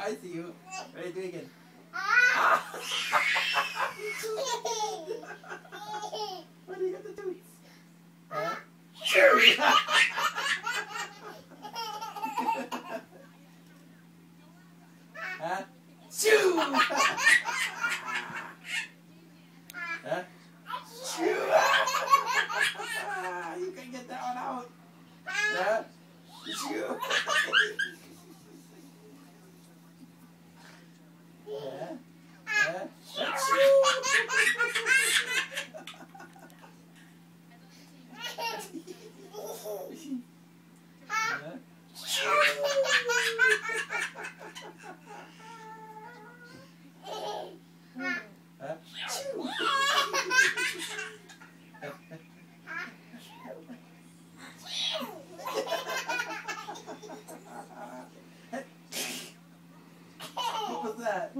I see you. Ready, do it again. What do you got the toots? Huh? Chew! Huh? Chew! Huh? Chew! You can get that one out. Huh? Chew! Huh? Huh? What was that?